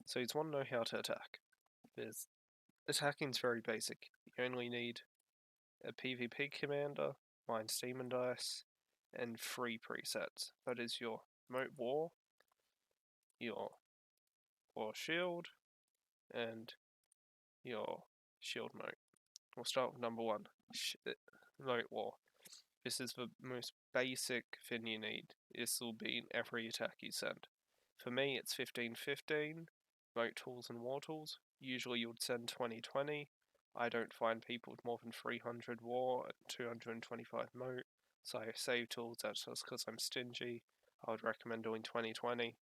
So you want to know how to attack. Attacking's very basic. You only need a PvP commander, Mind's Demon Dice, and 3 presets. That is your Moat War, your War Shield, and your Shield Moat. We'll start with number 1, Moat War. This is the most basic thing you need. This will be in every attack you send. For me, it's 15-15, Moat Tools and War Tools. Usually you would send 20-20. I don't find people with more than 300 War and 225 Moat, so I save tools. That's just because I'm stingy. I would recommend doing 20-20,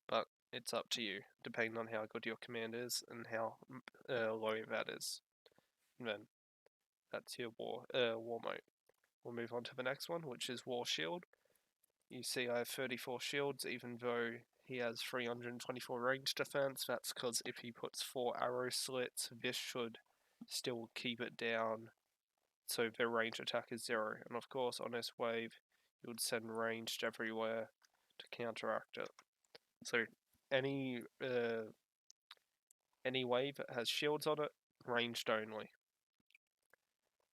but it's up to you, depending on how good your command is and how low that is. And then that's your War Moat. We'll move on to the next one, which is War Shield. You see I have 34 shields, even though he has 324 range defense. That's because if he puts 4 arrow slits, this should still keep it down, so their range attack is 0. And of course, on this wave, you would send ranged everywhere to counteract it. So any wave that has shields on it, ranged only.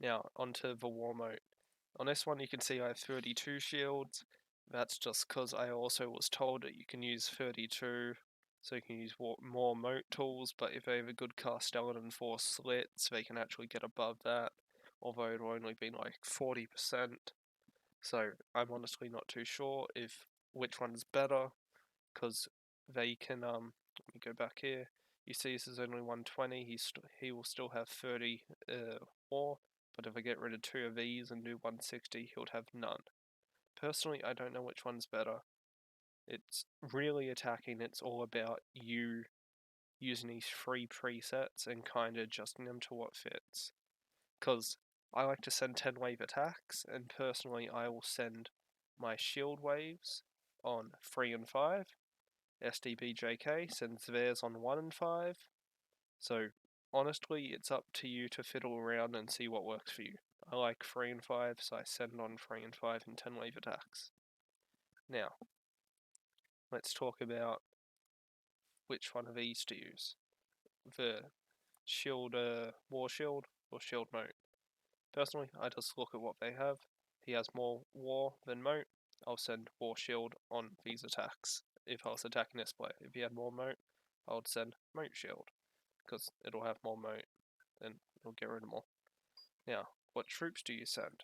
Now, onto the War Moat. On this one, you can see I have 32 shields. That's just because I also was told that you can use 32, so you can use more moat tools, but if they have a good Castellan and 4 slits, they can actually get above that, although it'll only be like 40%. So I'm honestly not too sure if which one's better, because they can, let me go back here. You see this is only 120, he will still have 30 war, but if I get rid of 2 of these and do 160, he'll have none. Personally, I don't know which one's better. It's really attacking, it's all about you using these 3 presets and kind of adjusting them to what fits. Because I like to send 10 wave attacks, and personally, I will send my shield waves on 3 and 5. SDBJK sends theirs on 1 and 5. So honestly, it's up to you to fiddle around and see what works for you. I like 3 and 5, so I send on 3 and 5 in 10 wave attacks. Now, let's talk about which one of these to use. The shield, War Shield or Shield Moat. Personally, I just look at what they have. He has more War than Moat. I'll send War Shield on these attacks if I was attacking this player. If he had more Moat, I would send Moat Shield, because it'll have more Moat and it'll get rid of more. Now, what troops do you send?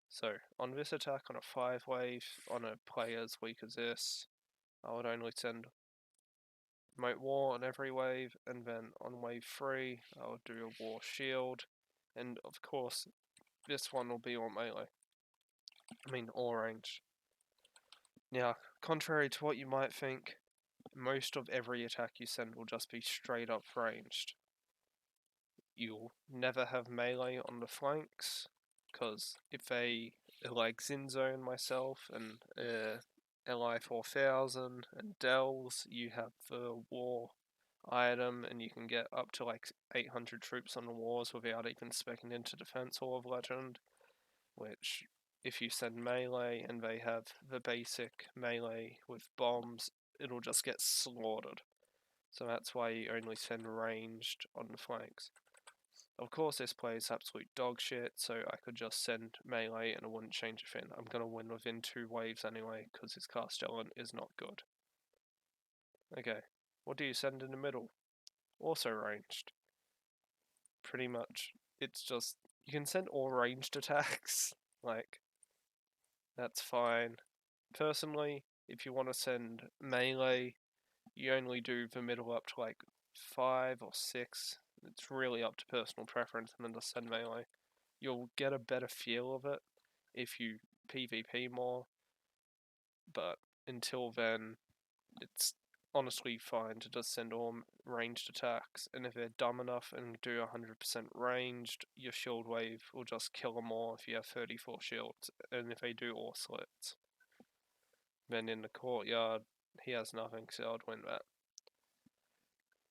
So, on this attack, on a 5 wave, on a player as weak as this, I would only send Moat War on every wave, and then on wave 3, I would do a War Shield, and of course, this one will be all melee. I mean, all range. Now, contrary to what you might think, most of every attack you send will just be straight up ranged. You'll never have melee on the flanks, because if they, like Zinzo and myself, and LI 4000 and Dells, you have the war item, and you can get up to like 800 troops on the wars without even speccing into defense or of legend, which if you send melee and they have the basic melee with bombs, it'll just get slaughtered. So that's why you only send ranged on the flanks. Of course, this play is absolute dog shit, so I could just send melee and it wouldn't change a thing. I'm gonna win within 2 waves anyway, because his Castellan is not good. Okay, what do you send in the middle? Also ranged. Pretty much, it's just, you can send all ranged attacks, like, that's fine. Personally, if you want to send melee, you only do the middle up to like 5 or 6. It's really up to personal preference, and then just send melee. You'll get a better feel of it if you PvP more, but until then, it's honestly fine to just send all ranged attacks, and if they're dumb enough and do 100% ranged, your shield wave will just kill them all if you have 34 shields, and if they do all slits. Then in the courtyard, he has nothing, so I'd win that.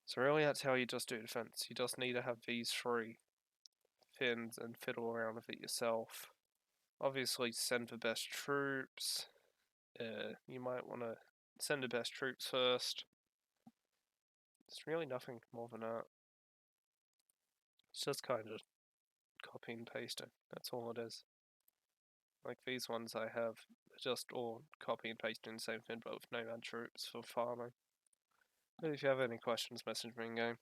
So really that's how you just do defense. You just need to have these 3 fins and fiddle around with it yourself. Obviously send the best troops. You might want to send the best troops first. There's really nothing more than that. It's just kind of copy and pasting. That's all it is. Like these ones I have, just all copy and pasting the same thing, but with no ad troops for farming. But if you have any questions, message me in game.